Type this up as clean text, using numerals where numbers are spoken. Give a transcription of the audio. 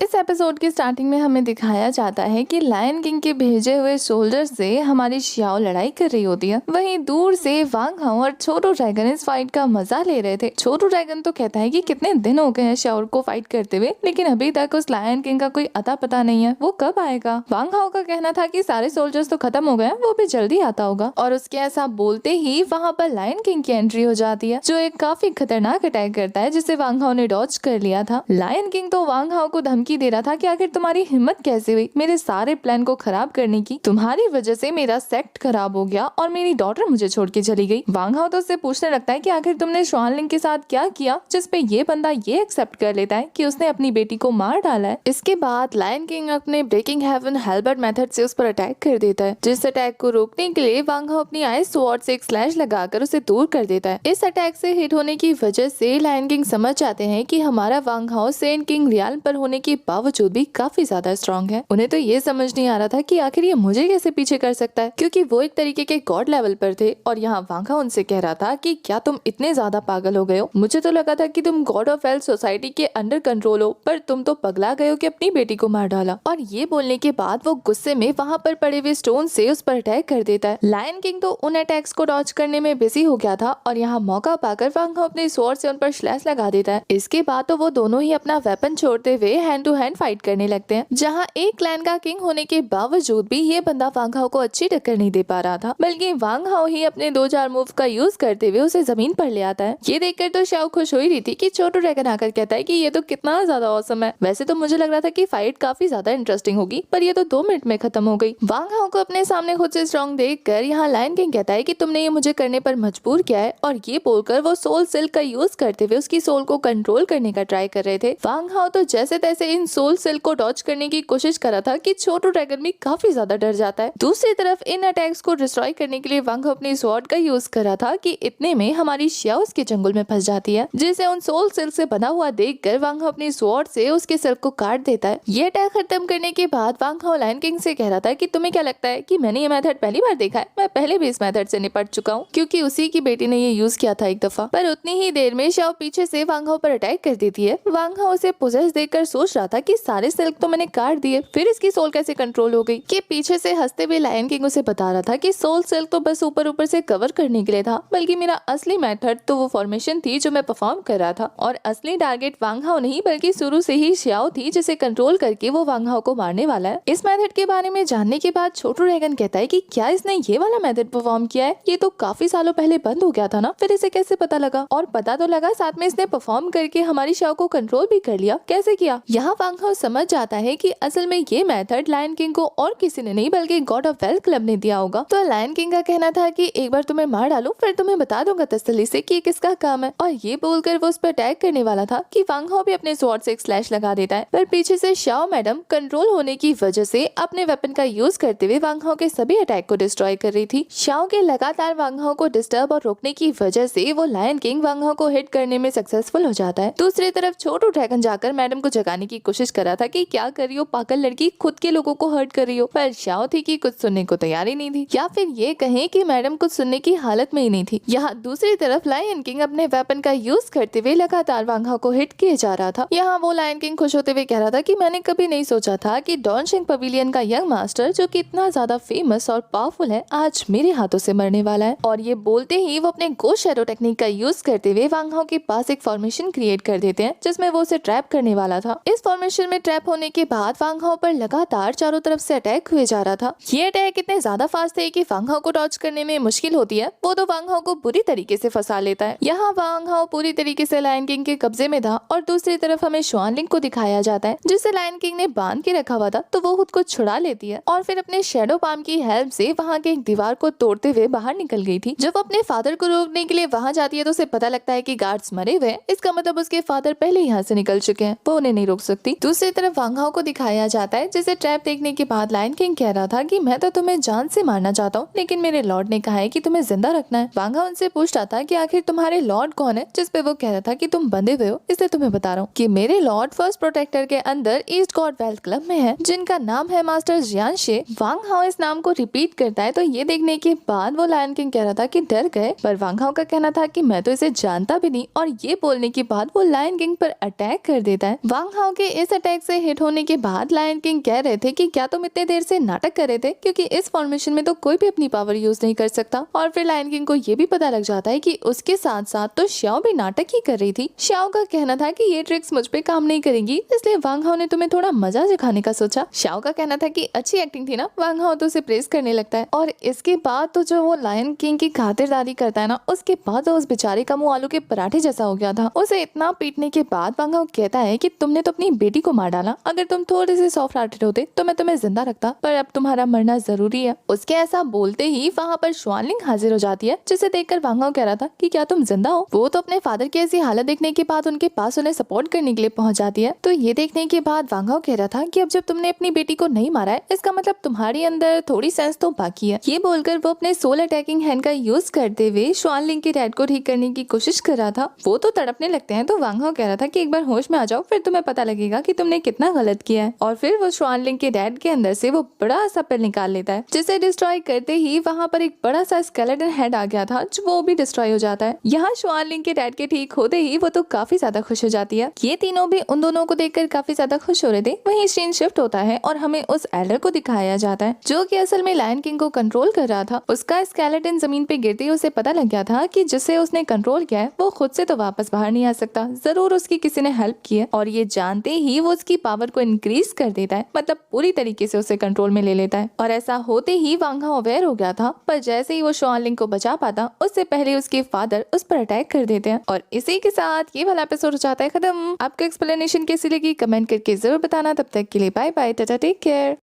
इस एपिसोड की स्टार्टिंग में हमें दिखाया जाता है कि लायन किंग के भेजे हुए सोल्जर से हमारी श्याओ लड़ाई कर रही होती है। वहीं दूर से वांग हाओ और छोटू ड्रैगन इस फाइट का मजा ले रहे थे। छोटू ड्रैगन तो कहता है कि कितने दिन हो गए हैं श्याओ को फाइट करते हुए, लेकिन अभी तक उस लायन किंग का कोई अता पता नहीं है, वो कब आएगा। वांग हाओ का कहना था कि सारे सोल्जर्स तो खत्म हो गए हैं, वो भी जल्दी आता होगा। और उसके ऐसा बोलते ही वहाँ पर लायन किंग की एंट्री हो जाती है, जो एक काफी खतरनाक अटैक करता है, जिसे वांग हाओ ने डॉज कर लिया था। लायन किंग तो वांग हाओ को धमकी दे रहा था कि आखिर तुम्हारी हिम्मत कैसे हुई मेरे सारे प्लान को खराब करने की। तुम्हारी वजह से मेरा सेक्ट खराब हो गया और मेरी डॉटर मुझे छोड़ के चली गई। वांग हाओ तो उससे पूछने लगता है कि आखिर तुमने शुआनलिंग के साथ क्या किया, जिसपे ये बंदा ये एक्सेप्ट कर लेता है कि उसने अपनी बेटी को मार डाला है। इसके बाद लायन किंग अपने ब्रेकिंग हेवन हेल्बर्ट मेथड से उस पर अटैक कर देता है, जिस अटैक को रोकने के लिए वांग हाओ अपनी आइस स्वॉर्ड से एक स्लैश लगाकर उसे दूर कर देता है। इस अटैक से हिट होने की वजह से लायन किंग समझ जाते हैं कि हमारा वांग हाओ सेंट किंग रियाल पर होने के बावजूद भी काफी ज्यादा स्ट्रॉन्ग है। उन्हें तो ये समझ नहीं आ रहा था कि आखिर ये मुझे कैसे पीछे कर सकता है, क्योंकि वो एक तरीके के गॉड लेवल पर थे। और यहाँ वांग हाओ उनसे कह रहा था कि क्या तुम इतने ज्यादा पागल हो गए हो, मुझे तो लगा था कि तुम गॉड ऑफ हेल सोसाइटी के अंडर कंट्रोल हो, पर तुम तो पगला गए हो कि अपनी बेटी को मार डाला। और ये बोलने के बाद वो गुस्से में वहाँ पर पड़े हुए स्टोन से उस पर अटैक कर देता है। लायन किंग तो उन अटैक्स को डॉज करने में बिजी हो गया था और यहाँ मौका पाकर वांग हाओ अपने स्वॉर्ड से उन पर स्लैश लगा देता है। इसके बाद तो वो दोनों ही अपना वेपन छोड़ते हुए हैंड टू हैंड फाइट करने लगते हैं, जहाँ एक क्लैन का किंग होने के बावजूद भी ये बंदा वांग हाओ को अच्छी टक्कर नहीं दे पा रहा था, बल्कि वांग हाओ ही अपने 2-4 मूव का यूज करते हुए उसे जमीन पर ले आता है। ये देखकर तो श्याओ खुश हो ही रही थी कि छोटू ड्रैगन आकर कहता है कि ये तो कितना ज्यादा औसम है। वैसे तो मुझे लग रहा था कि फाइट काफी ज्यादा इंटरेस्टिंग होगी, पर ये तो 2 मिनट में खत्म हो गई। वांग हाओ को अपने सामने खुद से स्ट्रॉन्ग देखकर यहाँ लायन किंग कहता है कि तुमने ये मुझे करने पर मजबूर किया है, और ये बोलकर वो सोल सिल्क का यूज करते हुए उसकी सोल को कंट्रोल करने का ट्राई कर रहे थे। वांग हाओ तो जैसे तैसे इन सोल सिल्क को डॉज करने की कोशिश कर रहा था कि छोटू ड्रैगन भी काफी ज्यादा डर जाता है। दूसरी तरफ इन अटैक्स को डिस्ट्रॉय करने के लिए वांग हाओ अपनी स्वॉर्ड का यूज कर रहा था कि इतने में हमारी श्याओ उसके जंगल में फंस जाती है, जिसे उन सोल सिल्क से बना हुआ देखकर वांग हाओ अपनी स्वॉर्ड से उसके सिर को काट देता है। ये अटैक खत्म करने के बाद वांग हाओ लायन किंग से कह रहा था कि तुम्हें क्या लगता है कि मैंने ये मेथड पहली बार देखा है, मैं पहले भी इस मेथड से निपट चुका हूँ, क्योंकि उसी की बेटी ने ये यूज किया था एक दफा। पर उतनी ही देर में श्याओ पीछे से वांग हाओ पर अटैक कर देती है। वांग हाओ उसे पोजेस देखकर सोच रहा था कि सारे सिल्क तो मैंने काट दिए, फिर इसकी सोल कैसे कंट्रोल हो गई। कि पीछे से हंसते हुए लायन किंग उसे बता रहा था कि सोल सिल्क तो बस ऊपर ऊपर से कवर करने के लिए था, बल्कि मेरा असली मेथड तो वो फॉर्मेशन थी जो मैं परफॉर्म कर रहा था, और असली टारगेट वांग हाओ नहीं बल्कि शुरू से ही श्याओ थी, जिसे कंट्रोल करके वो वांग हाओ को मारने वाला है। इस मेथड के बारे में जानने के बाद छोटू ड्रैगन कहता है कि क्या इसने ये वाला मेथड परफॉर्म किया है, ये तो काफी सालों पहले बंद हो गया था ना, फिर इसे कैसे पता लगा। और पता तो लगा, साथ में इसने परफॉर्म करके हमारी श्याओ को कंट्रोल भी कर लिया, कैसे किया। यहाँ वांग हाओ समझ जाता है कि असल में ये मेथड लायन किंग को और किसी ने नहीं बल्कि गॉड ऑफ वेल्थ क्लब ने दिया होगा। तो लायन किंग का कहना था कि एक बार तुम्हें मार डालूं, फिर तुम्हें बता दूंगा तसल्ली से कि किसका काम है। और ये बोलकर वो उस पर अटैक करने वाला था कि वांग हाओ भी अपने स्वॉर्ड से एक स्लैश लगा देता है, पर पीछे से श्याओ मैडम कंट्रोल होने की वजह से अपने वेपन का यूज करते हुए वांग हाओ के सभी अटैक को डिस्ट्रॉय कर रही थी। श्याओ के लगातार वांग हाओ को डिस्टर्ब और रोकने की वजह से वो लायन किंग वांग हाओ को हिट करने में सक्सेसफुल हो जाता है। दूसरी तरफ छोटू ड्रैगन जाकर मैडम को जगाने की कोशिश कर रहा था कि क्या कर रही हो पागल लड़की, खुद के लोगों को हर्ट कर रही हो, पर श्याओ थी कि कुछ सुनने को तैयार ही नहीं थी, या फिर ये कहें कि मैडम कुछ सुनने की हालत में ही नहीं थी। यहाँ दूसरी तरफ लायन किंग अपने वेपन का यूज करते हुए लगातार वांग हाओ को हिट किए जा रहा था। यहाँ वो लायन किंग खुश होते हुए कह रहा था कि मैंने कभी नहीं सोचा था कि डॉनशिंग पवेलियन का यंग मास्टर, जो कि इतना ज्यादा फेमस और पावरफुल है, आज मेरे हाथों से मरने वाला है। और ये बोलते ही वो अपने गोस्ट शैडो टेक्निक का यूज करते हुए वांग हाओ के पास एक फॉर्मेशन क्रिएट कर देते हैं, जिसमें वो उसे ट्रैप करने वाला था। इस फॉर्मेशन में ट्रैप होने के बाद वांग हाओ पर लगातार चारों तरफ से अटैक हुए जा रहा था। ये अटैक इतने ज्यादा फास्ट थे कि वांग हाओ को डॉज करने में मुश्किल होती है, वो तो वांग हाओ को बुरी तरीके से फंसा लेता है। यहाँ वांग हाओ पूरी तरीके से लायन किंग के कब्जे में था, और दूसरी तरफ हमें शुआनलिंग को दिखाया जाता है, जिसे लायन किंग ने बांध के रखा हुआ था, तो वो खुद को छुड़ा लेती है और फिर अपने शैडो पाम की हेल्प से वहाँ के एक दीवार को तोड़ते हुए बाहर निकल गई थी। जब अपने फादर को रोकने के लिए वहाँ जाती है तो उसे पता लगता है कि गार्ड्स मरे हुए हैं, इसका मतलब उसके फादर पहले यहाँ से निकल चुके हैं, वो उन्हें नहीं रोक सकती। दूसरी तरफ वांग हाओ को दिखाया जाता है, जिसे ट्रैप देखने के बाद लायन किंग कह रहा था कि मैं तो तुम्हें जान से मारना चाहता हूँ, लेकिन मेरे लॉर्ड ने कहा है कि तुम्हें जिंदा रखना है। वांग हाओ उनसे पूछ रहा था कि आखिर तुम्हारे लॉर्ड कौन है, जिस पे वो कह रहा था कि तुम बंधे हुए हो, इसलिए तुम्हें बता रहा हूँ कि मेरे लॉर्ड फर्स्ट प्रोटेक्टर के अंदर ईस्ट गॉड वेल्थ क्लब में है, जिनका नाम है मास्टर जियानशे। वांग हाओ इस नाम को रिपीट करता है, तो ये देखने के बाद वो लायन किंग कह रहा था कि डर गए, पर वांग हाओ का कहना था कि मैं तो इसे जानता भी नहीं, और ये बोलने के बाद वो लायन किंग पर अटैक कर देता है। वांग हाओ के इस अटैक से हिट होने के बाद लायन किंग कह रहे थे कि क्या तुम इतने देर से नाटक कर रहे थे, क्योंकि इस फॉर्मेशन में तो कोई भी अपनी पावर यूज नहीं कर सकता। और फिर लायन किंग को ये भी पता लग जाता है कि उसके साथ साथ तो श्याओ भी नाटक ही कर रही थी। श्याओ का कहना था कि ये ट्रिक्स मुझ पे काम नहीं करेंगी, इसलिए वांग हाओ ने तुम्हें थोड़ा मजा सिखाने का सोचा। श्याओ का कहना था कि अच्छी एक्टिंग थी ना। वांग हाओ तो उसे प्रेस करने लगता है। और इसके बाद तो जो वो लायन किंग की खातिरदारी करता है ना, उसके बाद तो उस बेचारे का मुंह आलू के पराठे जैसा हो गया था। उसे इतना पीटने के बाद वांग हाओ कहता है कि तुमने तो अपनी बेटी को मार डाला, अगर तुम थोड़े से सॉफ्ट हार्टेड होते तो मैं तुम्हें जिंदा रखता, पर अब तुम्हारा मरना जरूरी है। उसके ऐसा बोलते ही वहाँ पर शुआनलिंग हाजिर हो जाती है, जिसे देखकर वांग हाओ कह रहा था कि क्या तुम जिंदा हो। वो तो अपने फादर की ऐसी हालत देखने के बाद उनके पास उन्हें सपोर्ट करने के लिए पहुंच जाती है। तो ये देखने के बाद वांग हाओ कह रहा था कि अब जब तुमने अपनी बेटी को नहीं मारा है, इसका मतलब तुम्हारे अंदर थोड़ी सेंस तो बाकी है। ये बोलकर वो अपने सोल अटैकिंग हैंड का यूज करते हुए शुआनलिंग के डैड को ठीक करने की कोशिश कर रहा था। वो तो तड़पने लगते हैं, तो वांग हाओ कह रहा था कि एक बार होश में आ जाओ, फिर तुम्हें पता लगेगा कि तुमने कितना गलत किया है। और फिर वो शुआनलिंग के डैड के अंदर से वो बड़ा सा पिल निकाल लेता है, जिसे डिस्ट्रॉय करते ही वहाँ पर एक बड़ा सा स्केलेटन हेड आ गया था, जो वो भी डिस्ट्रॉय हो जाता है। यहाँ शुआनलिंग के डैड के ठीक होते ही वो तो काफी ज्यादा खुश हो जाती है। ये तीनों भी उन दोनों को देखकर काफी ज्यादा खुश हो रहे थे। वहीं सीन शिफ्ट होता है और हमें उस एल्डर को दिखाया जाता है, जो कि असल में लायन किंग को कंट्रोल कर रहा था। उसका स्केलेटन जमीन पे गिरते ही उसे पता लग गया था कि जिसे उसने कंट्रोल किया है वो खुद से तो वापस बाहर नहीं आ सकता, जरूर उसकी किसी ने हेल्प की है। और ये जानते ही वो उसकी पावर को इंक्रीज कर देता है, मतलब पूरी तरीके से उसे कंट्रोल में ले लेता है। और ऐसा होते ही वांग हाओ अवेयर हो गया था, पर जैसे ही वो शुआनलिंग को बचा पाता, उससे पहले उसके फादर उस पर अटैक कर देते हैं। और इसी के साथ ये वाला एपिसोड हो जाता है खत्म। आपको एक्सप्लेनेशन कैसी लगी कमेंट करके जरूर बताना। तब तक के लिए bye bye, tata, take care.